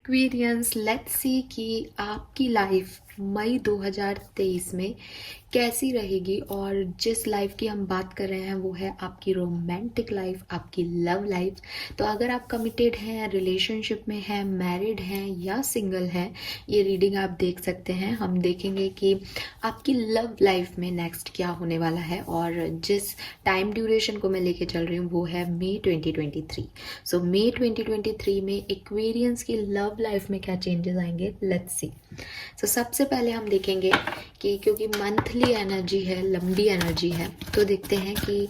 Aquarians, let's see कि आपकी life मई 2023 में कैसी रहेगी। और जिस लाइफ की हम बात कर रहे हैं वो है आपकी रोमांटिक लाइफ, आपकी लव लाइफ। तो अगर आप कमिटेड हैं, रिलेशनशिप में हैं, मैरिड हैं या सिंगल हैं, ये रीडिंग आप देख सकते हैं। हम देखेंगे कि आपकी लव लाइफ में नेक्स्ट क्या होने वाला है। और जिस टाइम ड्यूरेशन को मैं लेके चल रही हूँ वो है मई 2023। सो मई 2023 में एक्वेरियंस की लव लाइफ में क्या चेंजेस आएंगे, लेट्स सी। सो सबसे पहले हम देखेंगे कि क्योंकि मंथली एनर्जी है, लंबी एनर्जी है, तो देखते हैं कि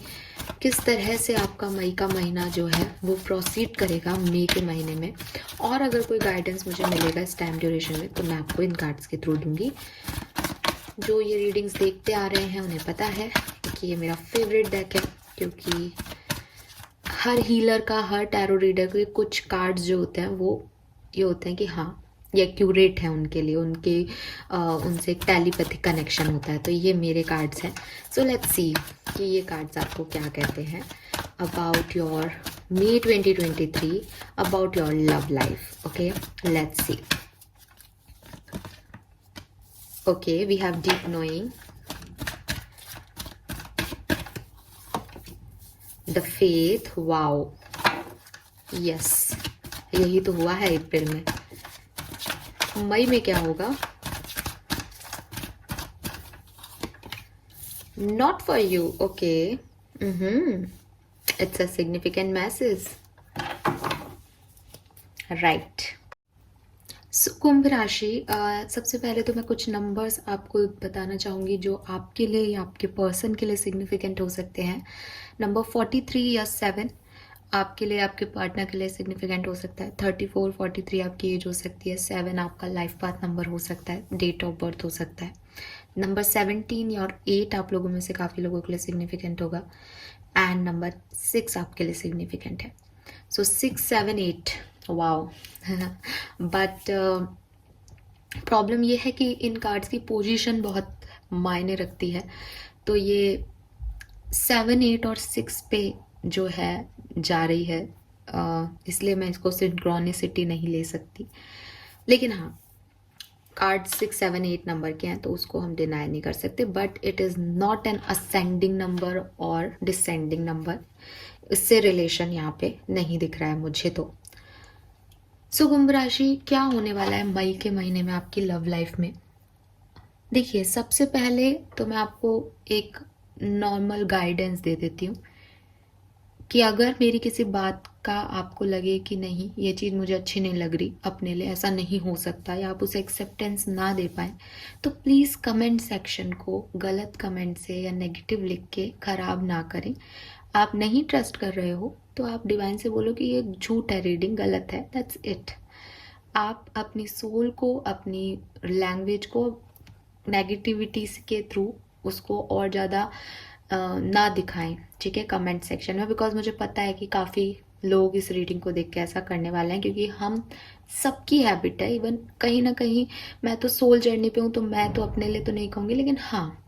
किस तरह से आपका मई का महीना जो है वो प्रोसीड करेगा मई के महीने में। और अगर कोई गाइडेंस मुझे मिलेगा इस टाइम ड्यूरेशन में तो मैं आपको इन कार्ड्स के थ्रू दूंगी। जो ये रीडिंग्स देखते आ रहे हैं उन्हें पता है कि ये मेरा फेवरेट डेक है, क्योंकि हर हीलर का, हर टैरो रीडर के कुछ कार्ड्स जो होते हैं वो ये होते हैं कि हाँ ये एक्यूरेट है उनके लिए, उनसे एक टेलीपैथिक कनेक्शन होता है। तो ये मेरे कार्ड्स हैं। सो लेट्स सी कि ये कार्ड्स आपको क्या कहते हैं about your May 2023, about your love life. Okay, let's see. Okay, we have deep knowing, the faith, wow, yes, यही तो हुआ है अप्रैल में। मई में क्या होगा? Not for you. Okay, it's a significant message, right. कुंभ राशि, सबसे पहले तो मैं कुछ नंबर्स आपको बताना चाहूँगी जो आपके लिए या आपके पर्सन के लिए सिग्निफिकेंट हो सकते हैं। नंबर 43 या 7 आपके लिए, आपके पार्टनर के लिए सिग्निफिकेंट हो सकता है। 34, 43 आपकी एज हो सकती है। 7 आपका लाइफ पाथ नंबर हो सकता है, डेट ऑफ बर्थ हो सकता है। नंबर 17 और 8 आप लोगों में से काफ़ी लोगों के लिए सिग्निफिकेंट होगा। एंड नंबर 6 आपके लिए सिग्निफिकेंट है। सो 6, 7, 8, वाओ। बट प्रॉब्लम ये है कि इन कार्ड्स की पोजीशन बहुत मायने रखती है। तो ये 7, 8 और 6 पे जो है जा रही है, इसलिए मैं इसको सिंक्रोनिसिटी नहीं ले सकती। लेकिन हाँ, कार्ड 6, 7, 8 नंबर के हैं तो उसको हम डिनाई नहीं कर सकते। But it is not an ascending number और डिसेंडिंग नंबर, इससे रिलेशन यहाँ पे नहीं दिख रहा है मुझे तो। सो कुंभ राशि, क्या होने वाला है मई के महीने में आपकी लव लाइफ में? देखिए, सबसे पहले तो मैं आपको एक नॉर्मल गाइडेंस दे देती हूँ कि अगर मेरी किसी बात का आपको लगे कि नहीं ये चीज़ मुझे अच्छी नहीं लग रही, अपने लिए ऐसा नहीं हो सकता, या आप उसे एक्सेप्टेंस ना दे पाए, तो प्लीज़ कमेंट सेक्शन को गलत कमेंट से या नेगेटिव लिख के ख़राब ना करें। आप नहीं ट्रस्ट कर रहे हो तो आप डिवाइन से बोलो कि ये झूठ है, रीडिंग गलत है, दैट्स इट। आप अपनी सोल को, अपनी लैंग्वेज को नेगेटिविटी के थ्रू उसको और ज़्यादा ना दिखाएं, ठीक है, कमेंट सेक्शन में। बिकॉज मुझे पता है कि काफ़ी लोग इस रीडिंग को देख के ऐसा करने वाले हैं, क्योंकि हम सबकी हैबिट है। इवन कहीं ना कहीं मैं तो सोल जर्नी पे हूँ तो मैं तो अपने लिए तो नहीं कहूँगी, लेकिन हाँ,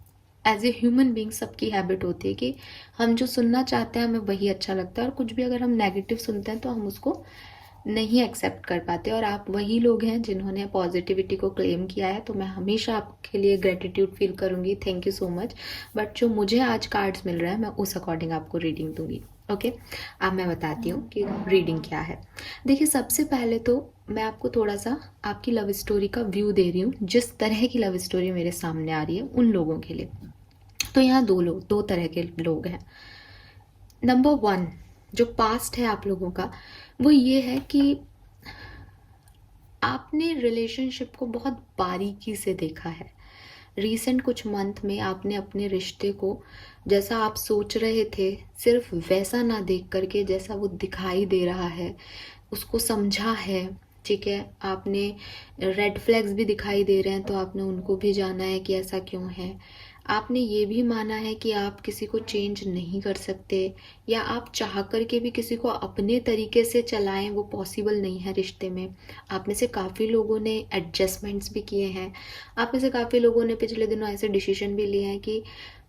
एज ए ह्यूमन बींग सबकी हैबिट होती है कि हम जो सुनना चाहते हैं हमें वही अच्छा लगता है, और कुछ भी अगर हम नेगेटिव सुनते हैं तो हम उसको नहीं एक्सेप्ट कर पाते। और आप वही लोग हैं जिन्होंने पॉजिटिविटी को क्लेम किया है, तो मैं हमेशा आपके लिए ग्रेटिट्यूड फील करूंगी, thank you so much. But जो मुझे आज कार्ड्स मिल रहा है मैं उस अकॉर्डिंग आपको रीडिंग दूंगी। ओके, अब मैं बताती हूँ कि रीडिंग क्या है। देखिए, सबसे पहले तो मैं आपको थोड़ा सा आपकी लव स्टोरी का व्यू दे रही हूँ, जिस तरह की लव स्टोरी मेरे सामने आ रही है उन लोगों के लिए। तो यहाँ दो तरह के लोग हैं। नंबर 1, जो पास्ट है आप लोगों का, वो ये है कि आपने रिलेशनशिप को बहुत बारीकी से देखा है। रीसेंट कुछ मंथ में आपने अपने रिश्ते को जैसा आप सोच रहे थे सिर्फ वैसा ना देख करके जैसा वो दिखाई दे रहा है उसको समझा है, ठीक है। आपने रेड फ्लैग्स भी दिखाई दे रहे हैं तो आपने उनको भी जाना है कि ऐसा क्यों है। आपने ये भी माना है कि आप किसी को चेंज नहीं कर सकते, या आप चाह करके भी किसी को अपने तरीके से चलाएं वो पॉसिबल नहीं है रिश्ते में। आप में से काफ़ी लोगों ने एडजस्टमेंट्स भी किए हैं। आप में से काफ़ी लोगों ने पिछले दिनों ऐसे डिसीजन भी लिए हैं कि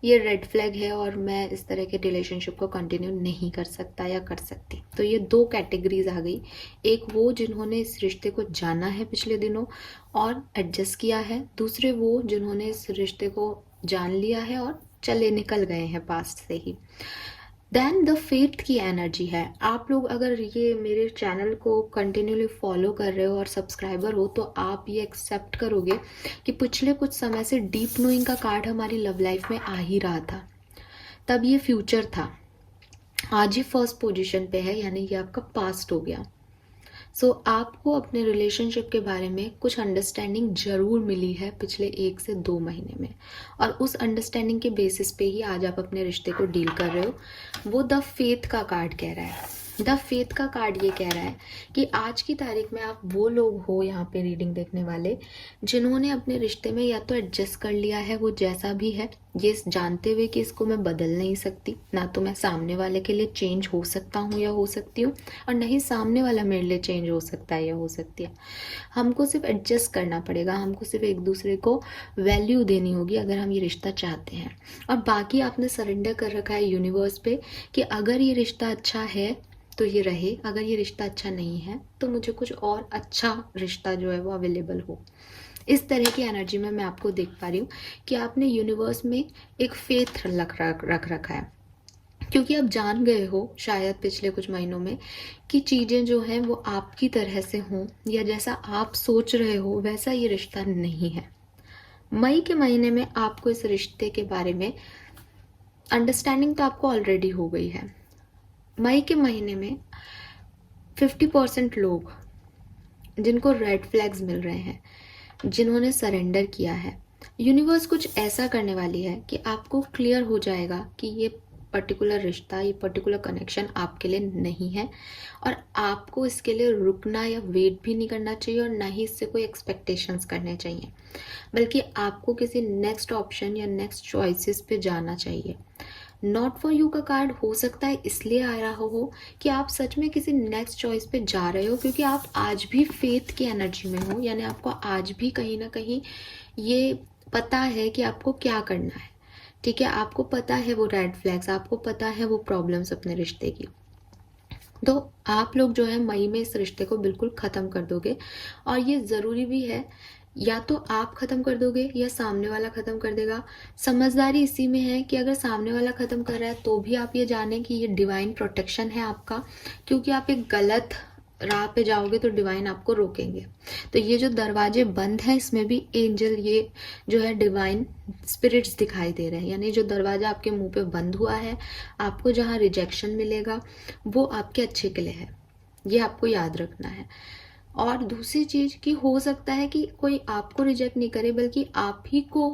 ये रेड फ्लैग है और मैं इस तरह के रिलेशनशिप को कंटिन्यू नहीं कर सकता या कर सकती। तो ये दो कैटेगरीज आ गई। एक वो जिन्होंने इस रिश्ते को जाना है पिछले दिनों और एडजस्ट किया है, दूसरे वो जिन्होंने इस रिश्ते को जान लिया है और चले निकल गए हैं पास्ट से ही। देन द फेथ की एनर्जी है। आप लोग अगर ये मेरे चैनल को कंटिन्यूली फॉलो कर रहे हो और सब्सक्राइबर हो तो आप ये एक्सेप्ट करोगे कि पिछले कुछ समय से डीप नोइंग का कार्ड हमारी लव लाइफ में आ ही रहा था। तब ये फ्यूचर था, आज ही फर्स्ट पोजीशन पे है, यानी ये आपका पास्ट हो गया। आपको अपने रिलेशनशिप के बारे में कुछ अंडरस्टैंडिंग जरूर मिली है पिछले 1 से 2 महीने में, और उस अंडरस्टैंडिंग के बेसिस पे ही आज आप अपने रिश्ते को डील कर रहे हो। वो द फेथ का कार्ड कह रहा है। द फेथ का कार्ड ये कह रहा है कि आज की तारीख में आप वो लोग हो यहाँ पे रीडिंग देखने वाले जिन्होंने अपने रिश्ते में या तो एडजस्ट कर लिया है वो जैसा भी है, ये जानते हुए कि इसको मैं बदल नहीं सकती, ना तो मैं सामने वाले के लिए चेंज हो सकता हूँ या हो सकती हूँ, और नहीं सामने वाला मेरे लिए चेंज हो सकता है या हो सकती है। हमको सिर्फ एडजस्ट करना पड़ेगा, हमको सिर्फ एक दूसरे को वैल्यू देनी होगी अगर हम ये रिश्ता चाहते हैं। और बाकी आपने सरेंडर कर रखा है यूनिवर्स पे कि अगर ये रिश्ता अच्छा है तो ये रहे, अगर ये रिश्ता अच्छा नहीं है तो मुझे कुछ और अच्छा रिश्ता जो है वो अवेलेबल हो। इस तरह की एनर्जी में मैं आपको देख पा रही हूँ कि आपने यूनिवर्स में एक फेथ रख रखा है, क्योंकि आप जान गए हो शायद पिछले कुछ महीनों में कि चीज़ें जो हैं वो आपकी तरह से हों या जैसा आप सोच रहे हो वैसा ये रिश्ता नहीं है। मई के महीने में आपको इस रिश्ते के बारे में अंडरस्टैंडिंग तो आपको ऑलरेडी हो गई है। मई के महीने में 50% लोग जिनको रेड फ्लैग्स मिल रहे हैं, जिन्होंने सरेंडर किया है, यूनिवर्स कुछ ऐसा करने वाली है कि आपको क्लियर हो जाएगा कि ये पर्टिकुलर रिश्ता, ये पर्टिकुलर कनेक्शन आपके लिए नहीं है, और आपको इसके लिए रुकना या वेट भी नहीं करना चाहिए और ना ही इससे कोई एक्सपेक्टेशंस करने चाहिए, बल्कि आपको किसी नेक्स्ट ऑप्शन या नेक्स्ट चॉइसेस पे जाना चाहिए। नॉट फॉर यू का कार्ड हो सकता है इसलिए आ रहा हो कि आप सच में किसी नेक्स्ट चॉइस पे जा रहे हो, क्योंकि आप आज भी फेथ की एनर्जी में हो, यानी आपको आज भी कहीं ना कहीं ये पता है कि आपको क्या करना है। ठीक है, आपको पता है वो रेड फ्लैग्स, आपको पता है वो प्रॉब्लम्स अपने रिश्ते की। तो आप लोग जो है मई में इस रिश्ते को बिल्कुल ख़त्म कर दोगे, और ये ज़रूरी भी है, या तो आप ख़त्म कर दोगे या सामने वाला ख़त्म कर देगा। समझदारी इसी में है कि अगर सामने वाला ख़त्म कर रहा है तो भी आप ये जानें कि ये डिवाइन प्रोटेक्शन है आपका, क्योंकि आप एक गलत राह पे जाओगे तो डिवाइन आपको रोकेंगे। तो ये जो दरवाजे बंद हैं इसमें भी एंजल, ये जो है डिवाइन स्पिरिट्स दिखाई दे रहे हैं, यानी जो दरवाजा आपके मुंह पे बंद हुआ है, आपको जहाँ रिजेक्शन मिलेगा वो आपके अच्छे के लिए है, ये आपको याद रखना है। और दूसरी चीज कि हो सकता है कि कोई आपको रिजेक्ट नहीं करे, बल्कि आप ही को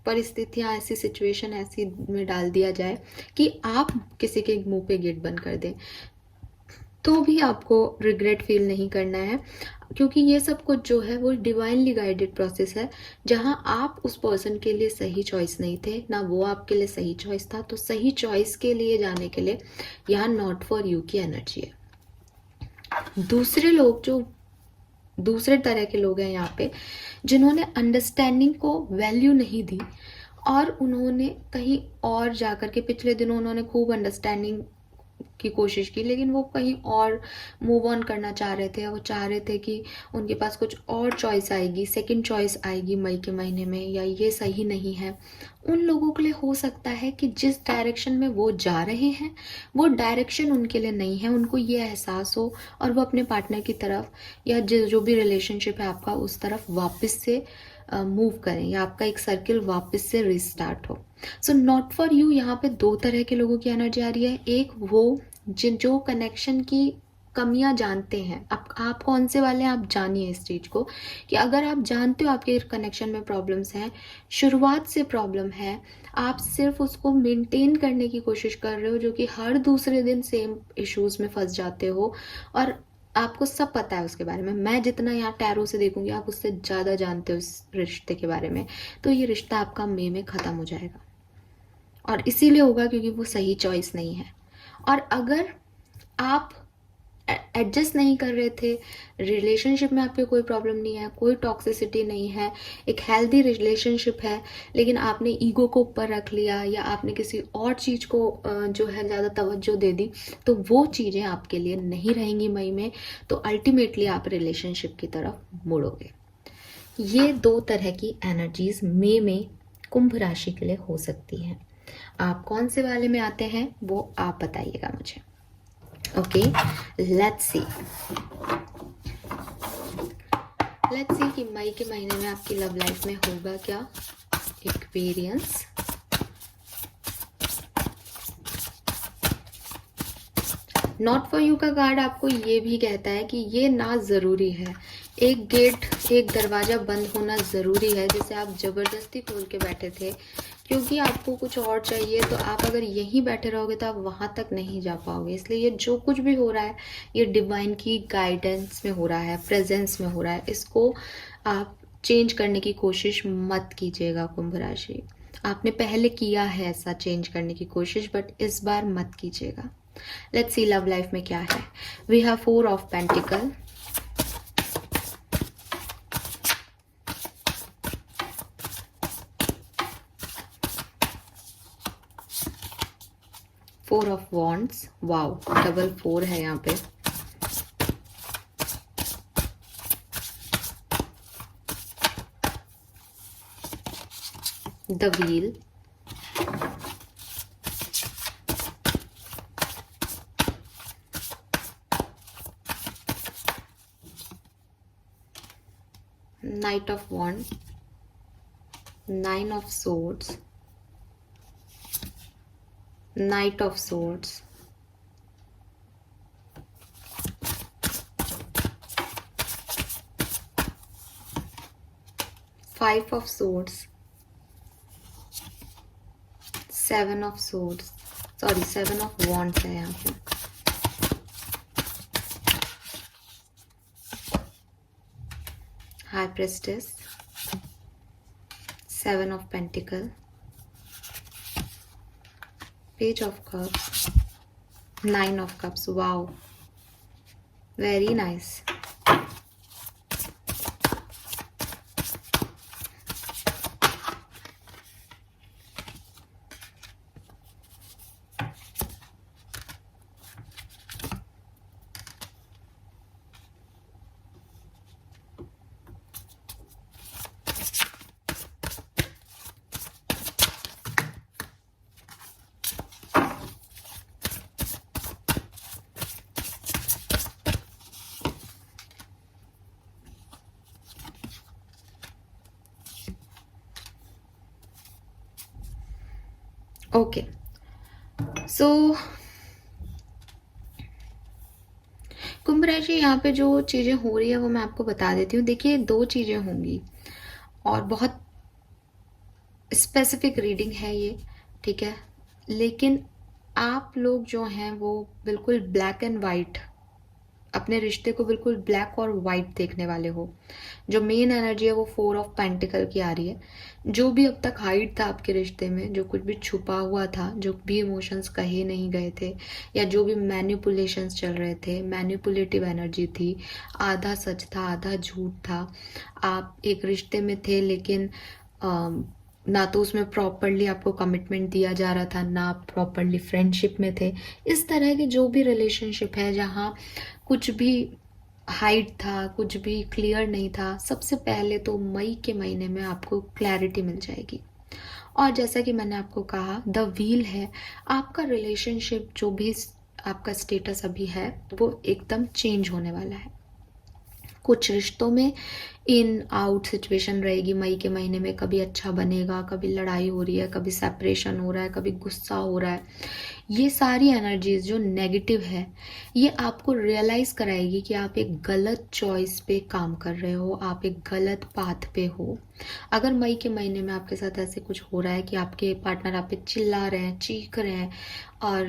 परिस्थितियां ऐसी, सिचुएशन ऐसी में डाल दिया जाए कि आप किसी के मुंह पे गेट बंद कर दें, तो भी आपको रिग्रेट फील नहीं करना है, क्योंकि ये सब कुछ जो है वो डिवाइनली गाइडेड प्रोसेस है, जहां आप उस पर्सन के लिए सही चॉइस नहीं थे, ना वो आपके लिए सही चॉइस था। तो सही चॉइस के लिए जाने के लिए यहाँ नॉट फॉर यू की एनर्जी है। दूसरे लोग जो दूसरे तरह के लोग हैं यहाँ पे, जिन्होंने अंडरस्टैंडिंग को वैल्यू नहीं दी और उन्होंने कहीं और जाकर के, पिछले दिनों उन्होंने खूब अंडरस्टैंडिंग की कोशिश की, लेकिन वो कहीं और मूव ऑन करना चाह रहे थे। वो चाह रहे थे कि उनके पास कुछ और चॉइस आएगी, सेकंड चॉइस आएगी मई के महीने में, या ये सही नहीं है। उन लोगों के लिए हो सकता है कि जिस डायरेक्शन में वो जा रहे हैं वो डायरेक्शन उनके लिए नहीं है, उनको ये एहसास हो और वो अपने पार्टनर की तरफ या जो भी रिलेशनशिप है आपका उस तरफ वापस से मूव करें, या आपका एक सर्किल वापस से रिस्टार्ट हो। सो नॉट फॉर यू, यहाँ पे दो तरह के लोगों की एनर्जी आ रही है। एक वो जो कनेक्शन की कमियां जानते हैं, आप कौन से वाले हैं, आप जानिए इस चीज को कि अगर आप जानते हो आपके कनेक्शन में प्रॉब्लम्स हैं, शुरुआत से प्रॉब्लम है, आप सिर्फ उसको मेंटेन करने की कोशिश कर रहे हो, जो कि हर दूसरे दिन सेम इश्यूज में फंस जाते हो, और आपको सब पता है उसके बारे में। मैं जितना यहाँ टैरो से देखूंगी आप उससे ज़्यादा जानते हो इस रिश्ते के बारे में। तो ये रिश्ता आपका मई में ख़त्म हो जाएगा, और इसीलिए होगा क्योंकि वो सही चॉइस नहीं है। और अगर आप एडजस्ट नहीं कर रहे थे, रिलेशनशिप में आपके कोई प्रॉब्लम नहीं है, कोई टॉक्सिसिटी नहीं है, एक हेल्दी रिलेशनशिप है, लेकिन आपने ईगो को ऊपर रख लिया या आपने किसी और चीज़ को जो है ज़्यादा तवज्जो दे दी, तो वो चीज़ें आपके लिए नहीं रहेंगी मई में। तो अल्टीमेटली आप रिलेशनशिप की तरफ मुड़ोगे। ये दो तरह की एनर्जीज मई में कुंभ राशि के लिए हो सकती हैं। आप कौन से वाले में आते हैं वो आप बताइएगा मुझे। ओके, लेट्स सी कि मई के महीने में आपकी लव लाइफ में होगा क्या एक्सपीरियंस। नॉट फॉर यू का कार्ड आपको ये भी कहता है कि ये ना ज़रूरी है, एक गेट, एक दरवाज़ा बंद होना ज़रूरी है जिसे आप ज़बरदस्ती खोल के बैठे थे क्योंकि आपको कुछ और चाहिए। तो आप अगर यहीं बैठे रहोगे तो आप वहाँ तक नहीं जा पाओगे। इसलिए ये जो कुछ भी हो रहा है ये डिवाइन की गाइडेंस में हो रहा है, प्रेजेंस में हो रहा है। इसको आप चेंज करने की कोशिश मत कीजिएगा कुंभ राशि। आपने पहले किया है ऐसा चेंज करने की कोशिश, बट इस बार मत कीजिएगा। लेट्स सी लव लाइफ में क्या है। We have 4 of pentacle, four of wands, wow double 4 है यहाँ पे, the wheel, Knight of Wands, 9 of Swords, Knight of Swords, Five of Swords, 7 of Swords, sorry 7 of Wands है यहाँ पे, High Priestess, 7 of Pentacle, Page of Cups, 9 of Cups. Wow, very nice. Okay, so कुंभ राशि यहाँ पे जो चीज़ें हो रही है वो मैं आपको बता देती हूँ। देखिए 2 चीज़ें होंगी और बहुत स्पेसिफिक रीडिंग है ये, ठीक है, लेकिन आप लोग जो हैं वो बिल्कुल ब्लैक एंड वाइट, अपने रिश्ते को बिल्कुल ब्लैक और वाइट देखने वाले हो। जो मेन एनर्जी है वो 4 ऑफ पेंटिकल की आ रही है। जो भी अब तक हाइड था आपके रिश्ते में, जो कुछ भी छुपा हुआ था, जो भी इमोशंस कहे नहीं गए थे, या जो भी मैनिपुलेशंस चल रहे थे, मैनिपुलेटिव एनर्जी थी, आधा सच था आधा झूठ था। आप एक रिश्ते में थे लेकिन ना तो उसमें प्रॉपरली आपको कमिटमेंट दिया जा रहा था, ना आप प्रॉपरली फ्रेंडशिप में थे। इस तरह की जो भी रिलेशनशिप है जहाँ कुछ भी हाइड था, कुछ भी क्लियर नहीं था, सबसे पहले तो मई के महीने में आपको क्लैरिटी मिल जाएगी। और जैसा कि मैंने आपको कहा द व्हील है, आपका रिलेशनशिप जो भी आपका स्टेटस अभी है वो एकदम चेंज होने वाला है। कुछ रिश्तों में इन आउट सिचुएशन रहेगी मई के महीने में, कभी अच्छा बनेगा, कभी लड़ाई हो रही है, कभी सेपरेशन हो रहा है, कभी गुस्सा हो रहा है। ये सारी एनर्जीज जो नेगेटिव है ये आपको रियलाइज कराएगी कि आप एक गलत चॉइस पे काम कर रहे हो, आप एक गलत पाथ पे हो। अगर मई के महीने में आपके साथ ऐसे कुछ हो रहा है कि आपके पार्टनर आप पे चिल्ला रहे हैं, चीख रहे हैं और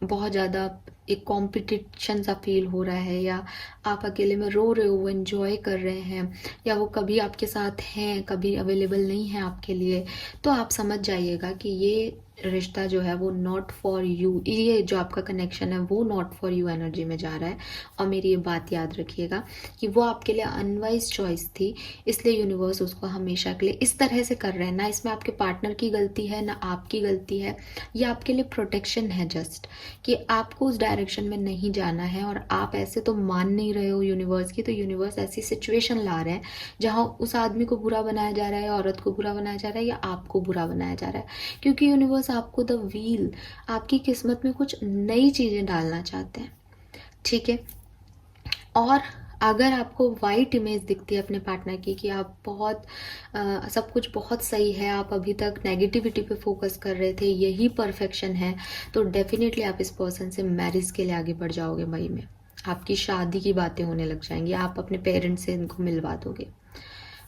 बहुत ज़्यादा एक कंपटीशन सा फील हो रहा है, या आप अकेले में रो रहे हो, एंजॉय कर रहे हैं, या वो कभी आपके साथ हैं कभी अवेलेबल नहीं है आपके लिए, तो आप समझ जाइएगा कि ये रिश्ता जो है वो नॉट फॉर यू, ये जो आपका कनेक्शन है वो नॉट फॉर यू एनर्जी में जा रहा है। और मेरी ये बात याद रखिएगा कि वो आपके लिए अनवाइज चॉइस थी, इसलिए यूनिवर्स उसको हमेशा के लिए इस तरह से कर रहे हैं। ना इसमें आपके पार्टनर की गलती है, ना आपकी गलती है, ये आपके लिए प्रोटेक्शन है जस्ट, कि आपको उस डायरेक्शन में नहीं जाना है। और आप ऐसे तो मान नहीं रहे हो यूनिवर्स की, तो यूनिवर्स ऐसी सिचुएशन ला रहे हैं जहाँ उस आदमी को बुरा बनाया जा रहा है, औरत को बुरा बनाया जा रहा है, या आपको बुरा बनाया जा रहा है, क्योंकि यूनिवर्स आपको द व्हील, आपकी किस्मत में कुछ नई चीज़ें डालना चाहते हैं। ठीक है। और अगर आपको वाइट इमेज दिखती है अपने पार्टनर की कि आप बहुत सब कुछ बहुत सही है, आप अभी तक नेगेटिविटी पे फोकस कर रहे थे, यही परफेक्शन है, तो डेफिनेटली आप इस पर्सन से मैरिज के लिए आगे बढ़ जाओगे। मई में आपकी शादी की बातें होने लग जाएंगी, आप अपने पेरेंट्स से इनको मिलवा दोगे।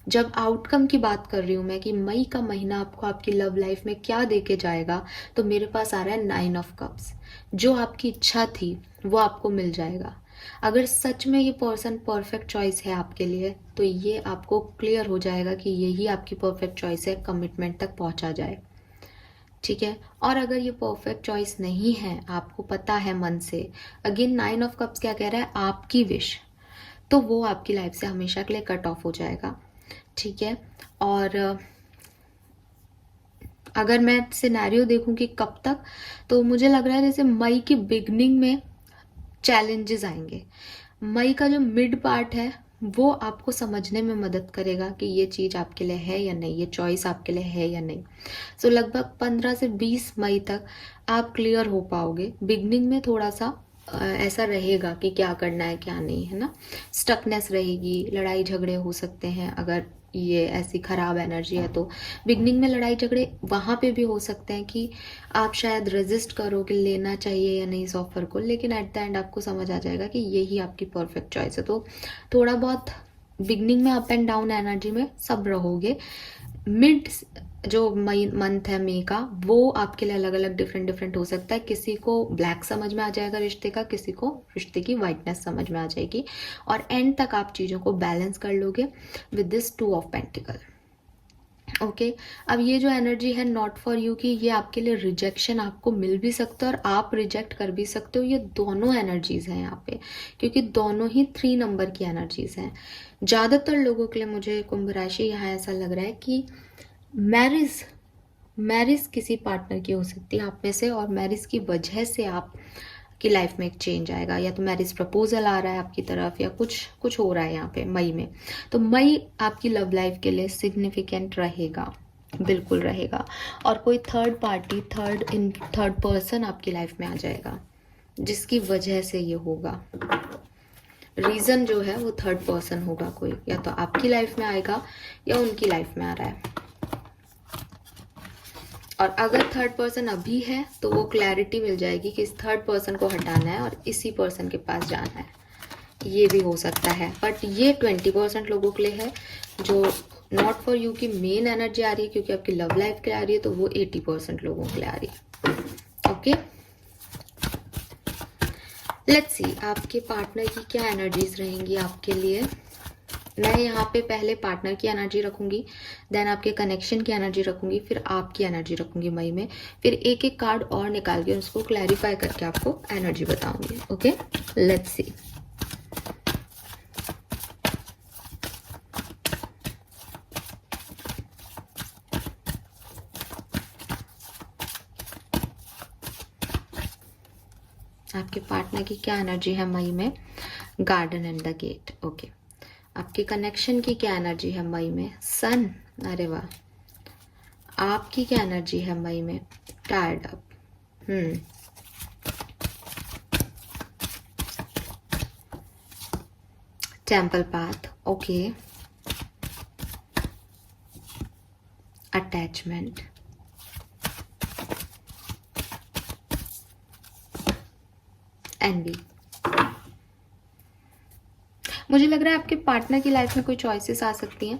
जब आउटकम की बात कर रही हूँ मैं कि मई का महीना आपको आपकी लव लाइफ में क्या दे के जाएगा, तो मेरे पास आ रहा है 9 ऑफ कप्स। जो आपकी इच्छा थी वो आपको मिल जाएगा। अगर सच में ये पर्सन परफेक्ट चॉइस है आपके लिए, तो ये आपको क्लियर हो जाएगा कि यही आपकी परफेक्ट चॉइस है, कमिटमेंट तक पहुंचा जाए। ठीक है। और अगर ये परफेक्ट चॉइस नहीं है, आपको पता है मन से, अगेन 9 ऑफ कप्स क्या कह रहा है, आपकी विश, तो वो आपकी लाइफ से हमेशा के लिए कट ऑफ हो जाएगा। ठीक है। और अगर मैं सिनेरियो देखूं कि कब तक, तो मुझे लग रहा है जैसे मई की बिगनिंग में चैलेंजेस आएंगे। मई का जो मिड पार्ट है वो आपको समझने में मदद करेगा कि ये चीज़ आपके लिए है या नहीं, ये चॉइस आपके लिए है या नहीं। सो लगभग 15 से 20 मई तक आप क्लियर हो पाओगे। बिगनिंग में थोड़ा सा ऐसा रहेगा कि क्या करना है क्या नहीं, है ना, स्टकनेस रहेगी, लड़ाई झगड़े हो सकते हैं। अगर ये ऐसी खराब एनर्जी है तो बिगनिंग में लड़ाई झगड़े वहाँ पे भी हो सकते हैं कि आप शायद रेजिस्ट करो कि लेना चाहिए या नहीं इस ऑफर को, लेकिन एट द एंड आपको समझ आ जाएगा कि यही आपकी परफेक्ट चॉइस है। तो थोड़ा बहुत बिगनिंग में अप एंड डाउन एनर्जी में सब रहोगे। मिड जो मई मंथ है मई का, वो आपके लिए अलग अलग डिफरेंट डिफरेंट हो सकता है। किसी को ब्लैक समझ में आ जाएगा रिश्ते का, किसी को रिश्ते की वाइटनेस समझ में आ जाएगी, और एंड तक आप चीज़ों को बैलेंस कर लोगे with this 2 of pentacle. Okay. अब ये जो एनर्जी है नॉट फॉर यू की, ये आपके लिए रिजेक्शन आपको मिल भी सकता है और आप रिजेक्ट कर भी सकते हो। ये दोनों एनर्जीज हैं यहाँ पे, क्योंकि दोनों ही 3 नंबर की एनर्जीज हैं। ज़्यादातर लोगों के लिए मुझे कुंभ राशि यहाँ ऐसा लग रहा है कि मैरिज मैरिज किसी पार्टनर की हो सकती है आप में से, और मैरिज की वजह से आप की लाइफ में एक चेंज आएगा, या तो मैरिज प्रपोजल आ रहा है आपकी तरफ, या कुछ कुछ हो रहा है यहाँ पे मई में। तो मई आपकी लव लाइफ के लिए सिग्निफिकेंट रहेगा, बिल्कुल रहेगा। और कोई थर्ड पार्टी, थर्ड पर्सन आपकी लाइफ में आ जाएगा, जिसकी वजह से ये होगा। रीजन जो है वो थर्ड पर्सन होगा कोई, या तो आपकी लाइफ में आएगा या उनकी लाइफ में आ रहा है। और अगर थर्ड पर्सन अभी है तो वो क्लैरिटी मिल जाएगी कि इस थर्ड पर्सन को हटाना है और इसी पर्सन के पास जाना है। ये भी हो सकता है, बट ये 20% लोगों के लिए है। जो नॉट फॉर यू की मेन एनर्जी आ रही है, क्योंकि आपकी लव लाइफ के लिए आ रही है, तो वो 80% लोगों के लिए आ रही है। ओके, लेट्स सी आपके पार्टनर की क्या एनर्जीज रहेंगी आपके लिए। मैं यहाँ पे पहले पार्टनर की एनर्जी रखूंगी, देन आपके कनेक्शन की एनर्जी रखूंगी, फिर आपकी एनर्जी रखूंगी मई में, फिर एक एक कार्ड और निकाल के उसको क्लैरिफाई करके आपको एनर्जी बताऊंगी। Okay, let's see. आपके पार्टनर की क्या एनर्जी है मई में। Garden and the gate. Okay, आपके कनेक्शन की क्या एनर्जी है मई में। सन। अरे वाह। आपकी क्या एनर्जी है मई में। Tired up. Temple path. Okay, attachment. Envy. मुझे लग रहा है आपके पार्टनर की लाइफ में कोई चॉइसेस आ सकती हैं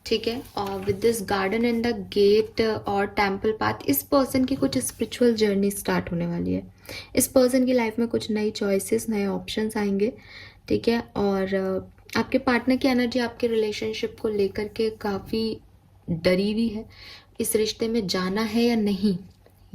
ठीक है। और with this garden and the gate और टेम्पल पाथ, इस पर्सन की कुछ स्पिरिचुअल जर्नी स्टार्ट होने वाली है। इस पर्सन की लाइफ में कुछ नई चॉइसेस, नए ऑप्शंस आएंगे, ठीक है। और आपके पार्टनर की एनर्जी आपके रिलेशनशिप को लेकर के काफ़ी डरी हुई है। इस रिश्ते में जाना है या नहीं,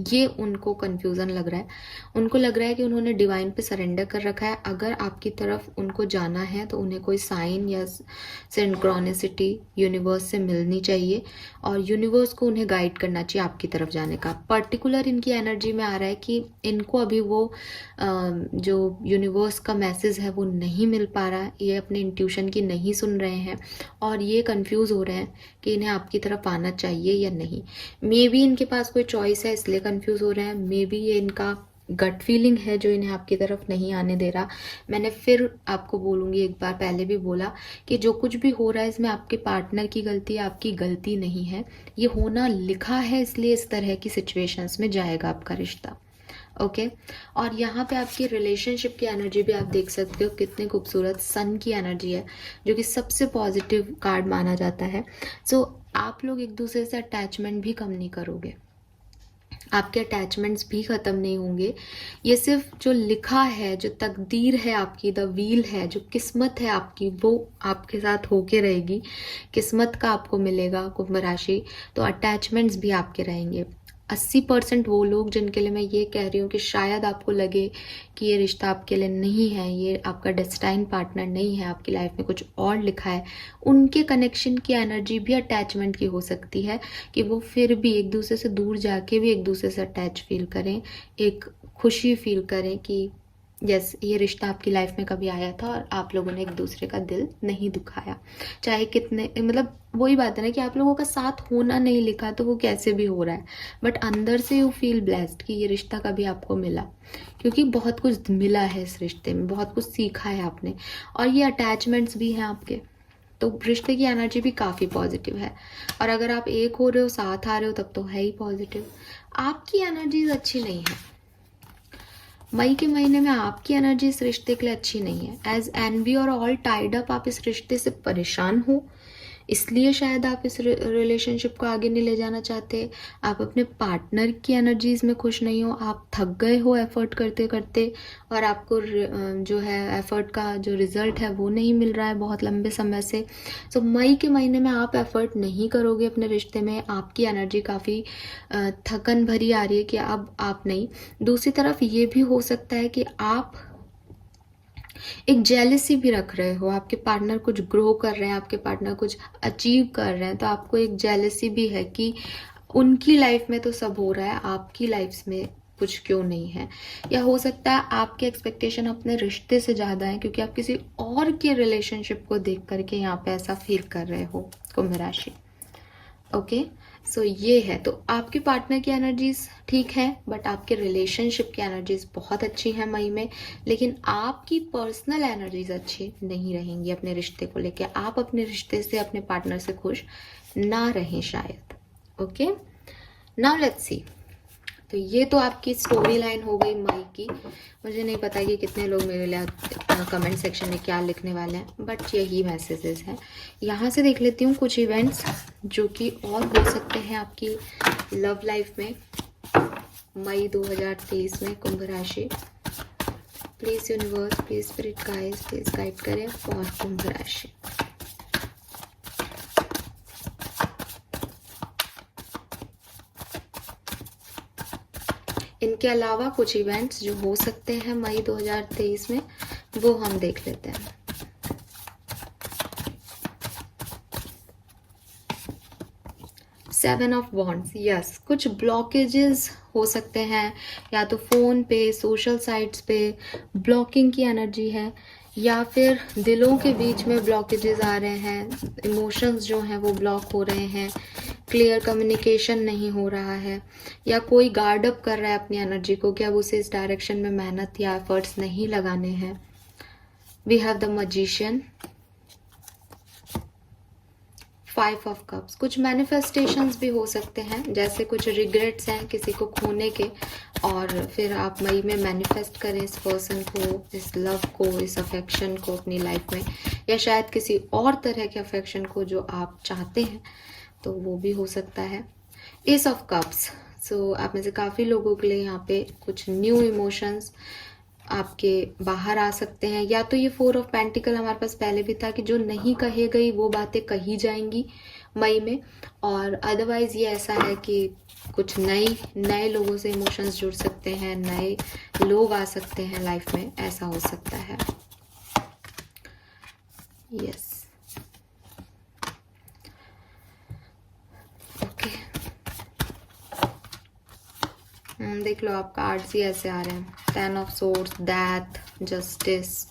ये उनको कंफ्यूजन लग रहा है। उनको लग रहा है कि उन्होंने डिवाइन पे सरेंडर कर रखा है। अगर आपकी तरफ उनको जाना है तो उन्हें कोई साइन या सिंक्रोनिसिटी यूनिवर्स से मिलनी चाहिए और यूनिवर्स को उन्हें गाइड करना चाहिए आपकी तरफ जाने का। पर्टिकुलर इनकी एनर्जी में आ रहा है कि इनको अभी वो जो यूनिवर्स का मैसेज है वो नहीं मिल पा रहा है, ये अपने इंट्यूशन की नहीं सुन रहे हैं और ये कंफ्यूज हो रहे हैं कि इन्हें आपकी तरफ आना चाहिए या नहीं। मे बी इनके पास कोई चॉइस है इसलिए कंफ्यूज हो रहे हैं, मे बी ये इनका गट फीलिंग है जो इन्हें आपकी तरफ नहीं आने दे रहा। मैंने फिर आपको बोलूँगी, एक बार पहले भी बोला कि जो कुछ भी हो रहा है इसमें आपके पार्टनर की गलती है, आपकी गलती नहीं है। ये होना लिखा है, इसलिए इस तरह की सिचुएशंस में जाएगा आपका रिश्ता। ओके और यहाँ पे आपकी रिलेशनशिप की एनर्जी भी आप देख सकते हो, कितनी खूबसूरत सन की एनर्जी है जो कि सबसे पॉजिटिव कार्ड माना जाता है। सो आप लोग एक दूसरे से अटैचमेंट भी कम नहीं करोगे, आपके अटैचमेंट्स भी ख़त्म नहीं होंगे। ये सिर्फ जो लिखा है, जो तकदीर है आपकी, द व्हील है, जो किस्मत है आपकी, वो आपके साथ होके रहेगी। किस्मत का आपको मिलेगा कुंभ राशि, तो अटैचमेंट्स भी आपके रहेंगे। 80% वो लोग जिनके लिए मैं ये कह रही हूँ कि शायद आपको लगे कि ये रिश्ता आपके लिए नहीं है, ये आपका डेस्टाइन पार्टनर नहीं है, आपकी लाइफ में कुछ और लिखा है, उनके कनेक्शन की एनर्जी भी अटैचमेंट की हो सकती है कि वो फिर भी एक दूसरे से दूर जाके भी एक दूसरे से अटैच फील करें, एक खुशी फील करें कि यस ये रिश्ता आपकी लाइफ में कभी आया था और आप लोगों ने एक दूसरे का दिल नहीं दुखाया। चाहे कितने, मतलब वही बात है ना कि आप लोगों का साथ होना नहीं लिखा तो वो कैसे भी हो रहा है, बट अंदर से यू फील ब्लेस्ड कि ये रिश्ता कभी आपको मिला, क्योंकि बहुत कुछ मिला है इस रिश्ते में, बहुत कुछ सीखा है आपने और ये अटैचमेंट्स भी हैं आपके। तो रिश्ते की एनर्जी भी काफ़ी पॉजिटिव है और अगर आप एक हो रहे हो, साथ आ रहे हो, तब तो है ही पॉजिटिव। आपकी एनर्जीज अच्छी नहीं है मई के महीने में, आपकी एनर्जी इस रिश्ते के लिए अच्छी नहीं है। एज एनवी और ऑल टाइड अप, आप इस रिश्ते से परेशान हो, इसलिए शायद आप इस रिलेशनशिप को आगे नहीं ले जाना चाहते। आप अपने पार्टनर की एनर्जीज में खुश नहीं हो, आप थक गए हो एफर्ट करते करते और आपको जो है एफर्ट का जो रिजल्ट है वो नहीं मिल रहा है बहुत लंबे समय से। सो मई के महीने में आप एफर्ट नहीं करोगे अपने रिश्ते में, आपकी एनर्जी काफ़ी थकन भरी आ रही है कि अब आप नहीं। दूसरी तरफ ये भी हो सकता है कि आप एक जेलसी भी रख रहे हो, आपके पार्टनर कुछ ग्रो कर रहे हैं, आपके पार्टनर कुछ अचीव कर रहे हैं, तो आपको एक जेलसी भी है कि उनकी लाइफ में तो सब हो रहा है, आपकी लाइफ में कुछ क्यों नहीं है। या हो सकता है आपके एक्सपेक्टेशन अपने रिश्ते से ज़्यादा है क्योंकि आप किसी और के रिलेशनशिप को देख करके यहाँ पे ऐसा फील कर रहे हो कुंभ राशि। ओके सो ये है, तो आपके पार्टनर की एनर्जीज ठीक है बट आपके रिलेशनशिप की एनर्जीज बहुत अच्छी है मई में, लेकिन आपकी पर्सनल एनर्जीज अच्छी नहीं रहेंगी अपने रिश्ते को लेके। आप अपने रिश्ते से, अपने पार्टनर से खुश ना रहें शायद। ओके नाउ लेट्स सी, तो ये तो आपकी स्टोरी लाइन हो गई मई की। मुझे नहीं पता कि कितने लोग मेरे लिए कमेंट सेक्शन में क्या लिखने वाले हैं, बट यही मैसेजेस हैं। यहाँ से देख लेती हूँ कुछ इवेंट्स जो कि और हो सकते हैं आपकी लव लाइफ में मई 2023 में कुंभ राशि। Please universe, please spirit guides, please guide करें फॉर कुंभ राशि। इनके अलावा कुछ इवेंट्स जो हो सकते हैं मई 2023 में वो हम देख लेते हैं। सेवन ऑफ वॉन्ड्स, यस कुछ ब्लॉकेजेस हो सकते हैं, या तो फ़ोन पे, सोशल साइट्स पे ब्लॉकिंग की एनर्जी है, या फिर दिलों के बीच में ब्लॉकेजेस आ रहे हैं, इमोशंस जो हैं वो ब्लॉक हो रहे हैं, क्लियर कम्युनिकेशन नहीं हो रहा है, या कोई गार्ड अप कर रहा है अपनी एनर्जी को कि अब उसे इस डायरेक्शन में मेहनत या एफर्ट्स नहीं लगाने हैं। We have the magician, five of cups, कुछ मैनिफेस्टेशंस भी हो सकते हैं, जैसे कुछ रिग्रेट्स हैं किसी को खोने के, और फिर आप मई में मैनिफेस्ट करें इस पर्सन को, इस लव को, इस अफेक्शन को अपनी लाइफ में, या शायद किसी और तरह के अफेक्शन को जो आप चाहते हैं, तो वो भी हो सकता है। एस ऑफ कप्स, सो आप में से काफ़ी लोगों के लिए यहाँ पे कुछ न्यू इमोशंस आपके बाहर आ सकते हैं, या तो ये फोर ऑफ पेंटिकल हमारे पास पहले भी था कि जो नहीं कहे गई वो बातें कही जाएंगी मई में, और अदरवाइज ये ऐसा है कि कुछ नए लोगों से इमोशंस जुड़ सकते हैं, नए लोग आ सकते हैं लाइफ में, ऐसा हो सकता है। यस, ओके, देख लो आप कार्ड्स ही ऐसे आ रहे हैं, 10 ऑफ सोर्ड्स, डेथ, जस्टिस,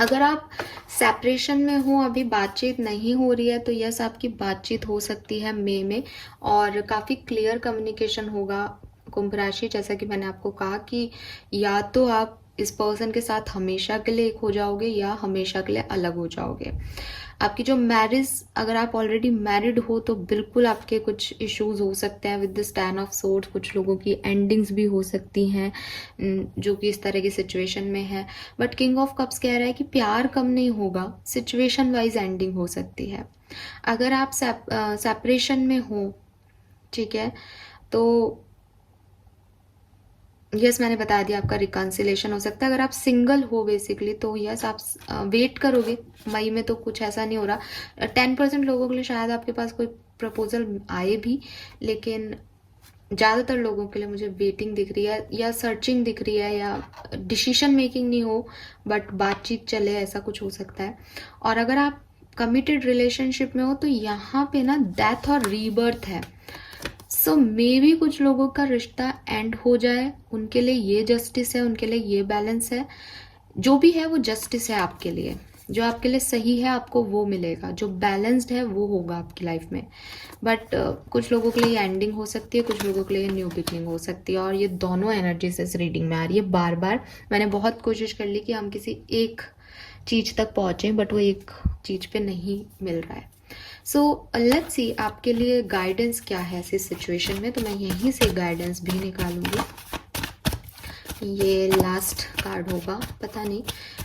अगर आप सेपरेशन में हो, अभी बातचीत नहीं हो रही है, तो यस आपकी बातचीत हो सकती है मई में, और काफ़ी क्लियर कम्युनिकेशन होगा कुंभ राशि। जैसा कि मैंने आपको कहा कि या तो आप इस पर्सन के साथ हमेशा के लिए एक हो जाओगे या हमेशा के लिए अलग हो जाओगे। आपकी जो मैरिज, अगर आप ऑलरेडी मैरिड हो तो बिल्कुल आपके कुछ इश्यूज हो सकते हैं विद दिस 10 ऑफ सोर्ड्स, कुछ लोगों की एंडिंग्स भी हो सकती हैं जो कि इस तरह की सिचुएशन में है। बट किंग ऑफ कप्स कह रहा है कि प्यार कम नहीं होगा, सिचुएशन वाइज एंडिंग हो सकती है। अगर आप सेपरेशन में हो, ठीक है, तो यस मैंने बता दिया आपका रिकन्सिलेशन हो सकता है। अगर आप सिंगल हो बेसिकली तो यस आप वेट करोगे मई में, तो कुछ ऐसा नहीं हो रहा। 10% लोगों के लिए शायद आपके पास कोई प्रपोजल आए भी, लेकिन ज़्यादातर लोगों के लिए मुझे वेटिंग दिख रही है, या सर्चिंग दिख रही है, या डिसीजन मेकिंग नहीं हो बट बातचीत चले, ऐसा कुछ हो सकता है। और अगर आप कमिटेड रिलेशनशिप में हो तो यहाँ पे ना डेथ और रीबर्थ है। सो मे भी कुछ लोगों का रिश्ता एंड हो जाए, उनके लिए ये जस्टिस है, उनके लिए ये बैलेंस है, जो भी है वो जस्टिस है आपके लिए, जो आपके लिए सही है आपको वो मिलेगा, जो बैलेंस्ड है वो होगा आपकी लाइफ में। बट कुछ लोगों के लिए एंडिंग हो सकती है, कुछ लोगों के लिए न्यू बिगनिंग हो सकती है, और ये दोनों एनर्जीज इस रीडिंग में आ रही है। बार बार मैंने बहुत कोशिश कर ली कि हम किसी एक चीज तक पहुंचे, बट वो एक चीज पे नहीं मिल रहा है। सो लेट्स सी आपके लिए गाइडेंस क्या है ऐसी सिचुएशन में, तो मैं यहीं से गाइडेंस भी निकालूंगी। ये लास्ट कार्ड होगा, पता नहीं,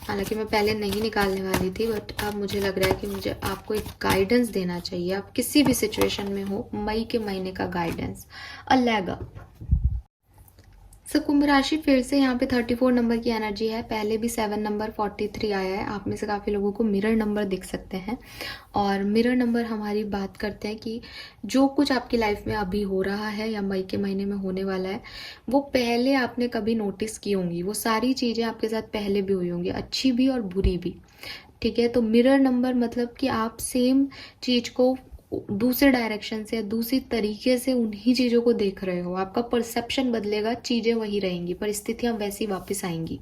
हालांकि मैं पहले नहीं निकालने वाली थी, बट अब मुझे लग रहा है कि मुझे आपको एक गाइडेंस देना चाहिए। आप किसी भी सिचुएशन में हो, मई के महीने का गाइडेंस, अ लेग अप। सो कुंभ राशि फिर से यहाँ पे 34 नंबर की एनर्जी है, पहले भी 7 नंबर 43 आया है। आप में से काफ़ी लोगों को मिरर नंबर दिख सकते हैं, और मिरर नंबर हमारी बात करते हैं कि जो कुछ आपकी लाइफ में अभी हो रहा है या मई के महीने में होने वाला है, वो पहले आपने कभी नोटिस की होंगी, वो सारी चीज़ें आपके साथ पहले भी हुई होंगी, अच्छी भी और बुरी भी, ठीक है। तो मिरर नंबर मतलब कि आप सेम चीज़ को दूसरे डायरेक्शन से, दूसरी तरीके से उन्हीं चीज़ों को देख रहे हो, आपका परसेप्शन बदलेगा, चीज़ें वही रहेंगी, परिस्थितियाँ वैसी वापस आएंगी।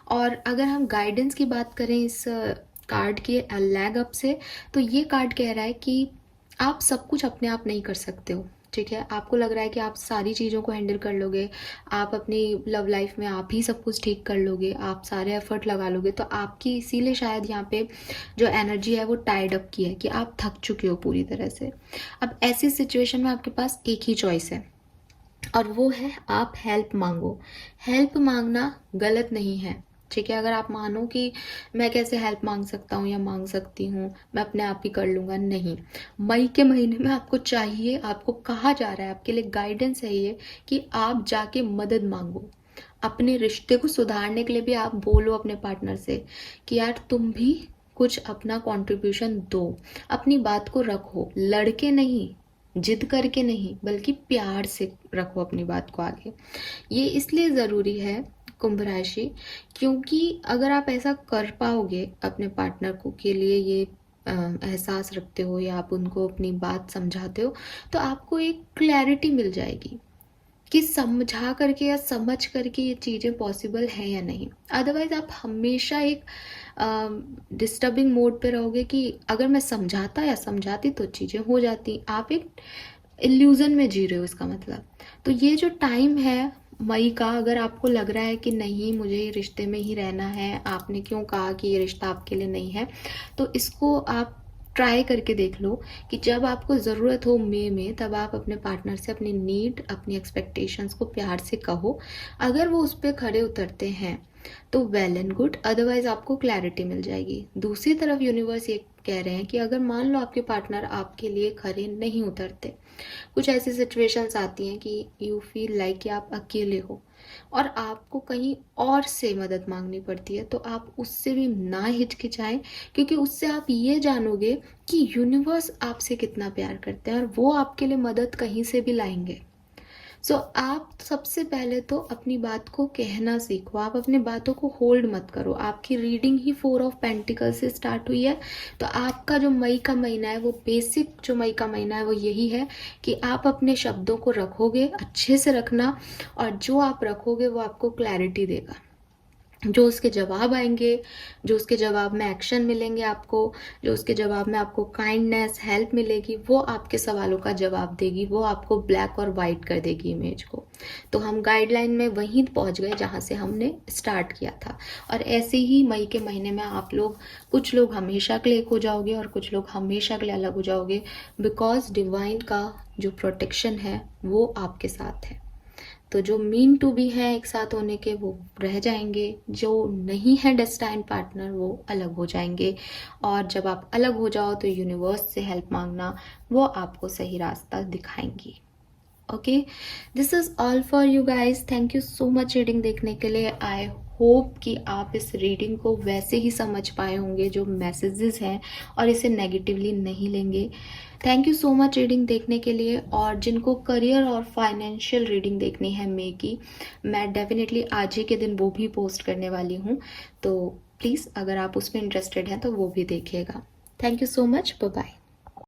और अगर हम गाइडेंस की बात करें इस कार्ड के लैग अप से, तो ये कार्ड कह रहा है कि आप सब कुछ अपने आप नहीं कर सकते हो, ठीक है। आपको लग रहा है कि आप सारी चीज़ों को हैंडल कर लोगे, आप अपनी लव लाइफ में आप ही सब कुछ ठीक कर लोगे, आप सारे एफर्ट लगा लोगे, तो आपकी इसीलिए शायद यहाँ पे जो एनर्जी है वो टाइड अप की है कि आप थक चुके हो पूरी तरह से। अब ऐसी सिचुएशन में आपके पास एक ही चॉइस है, और वो है आप हेल्प मांगो। हेल्प मांगना गलत नहीं है, ठीक है। अगर आप मानो कि मैं कैसे हेल्प मांग सकता हूँ या मांग सकती हूँ, मैं अपने आप ही कर लूँगा, नहीं। मई के महीने में आपको चाहिए, आपको कहा जा रहा है, आपके लिए गाइडेंस है ये कि आप जाके मदद मांगो। अपने रिश्ते को सुधारने के लिए भी आप बोलो अपने पार्टनर से कि यार तुम भी कुछ अपना कंट्रीब्यूशन दो, अपनी बात को रखो, लड़के नहीं, जिद करके नहीं, बल्कि प्यार से रखो अपनी बात को आगे। ये इसलिए ज़रूरी है कुंभ राशि, क्योंकि अगर आप ऐसा कर पाओगे अपने पार्टनर को के लिए ये एहसास रखते हो, या आप उनको अपनी बात समझाते हो, तो आपको एक क्लैरिटी मिल जाएगी कि समझा करके या समझ करके ये चीज़ें पॉसिबल है या नहीं। अदरवाइज आप हमेशा एक डिस्टर्बिंग मोड पे रहोगे कि अगर मैं समझाता या समझाती तो चीज़ें हो जाती, आप एक इल्यूज़न में जी रहे हो इसका मतलब। तो ये जो टाइम है मई का, अगर आपको लग रहा है कि नहीं मुझे ये रिश्ते में ही रहना है, आपने क्यों कहा कि ये रिश्ता आपके लिए नहीं है, तो इसको आप ट्राई करके देख लो कि जब आपको ज़रूरत हो मई में, तब आप अपने पार्टनर से अपनी नीड, अपनी एक्सपेक्टेशंस को प्यार से कहो। अगर वो उस पर खड़े उतरते हैं तो वेल एंड गुड, अदरवाइज आपको क्लैरिटी मिल जाएगी। दूसरी तरफ यूनिवर्स ये कह रहे हैं कि अगर मान लो आपके पार्टनर आपके लिए खड़े नहीं उतरते, कुछ ऐसी सिचुएशंस आती हैं कि यू फील लाइक कि आप अकेले हो और आपको कहीं और से मदद मांगनी पड़ती है, तो आप उससे भी ना हिचकिचाएं, क्योंकि उससे आप ये जानोगे कि यूनिवर्स आपसे कितना प्यार करते हैं और वो आपके लिए मदद कहीं से भी लाएंगे। सो आप सबसे पहले तो अपनी बात को कहना सीखो, आप अपनी बातों को होल्ड मत करो। आपकी रीडिंग ही 4 ऑफ पेंटिकल से स्टार्ट हुई है, तो आपका जो मई का महीना है, वो बेसिक जो मई का महीना है वो यही है कि आप अपने शब्दों को रखोगे, अच्छे से रखना, और जो आप रखोगे वो आपको क्लैरिटी देगा। जो उसके जवाब आएंगे, जो उसके जवाब में एक्शन मिलेंगे आपको, जो उसके जवाब में आपको काइंडनेस, हेल्प मिलेगी, वो आपके सवालों का जवाब देगी, वो आपको ब्लैक और वाइट कर देगी इमेज को। तो हम गाइडलाइन में वहीं पहुंच गए जहां से हमने स्टार्ट किया था। और ऐसे ही मई के महीने में आप लोग, कुछ लोग हमेशा के लिए एक हो जाओगे और कुछ लोग हमेशा के लिए अलग हो जाओगे, बिकॉज डिवाइन का जो प्रोटेक्शन है वो आपके साथ है। तो जो मीन टू बी हैं एक साथ होने के, वो रह जाएंगे, जो नहीं है डेस्टाइन पार्टनर वो अलग हो जाएंगे। और जब आप अलग हो जाओ तो यूनिवर्स से हेल्प मांगना, वो आपको सही रास्ता दिखाएंगी। Okay, this is all for you guys. Thank you so much reading देखने के लिए। आई होप कि आप इस रीडिंग को वैसे ही समझ पाए होंगे जो मैसेजेस हैं, और इसे नेगेटिवली नहीं लेंगे। Thank you so much reading देखने के लिए। और जिनको करियर और फाइनेंशियल रीडिंग देखनी है मई की, मैं डेफिनेटली आज ही के दिन वो भी पोस्ट करने वाली हूँ, तो प्लीज़ अगर आप उसमें इंटरेस्टेड हैं तो वो भी देखिएगा। Thank you so much, bye bye.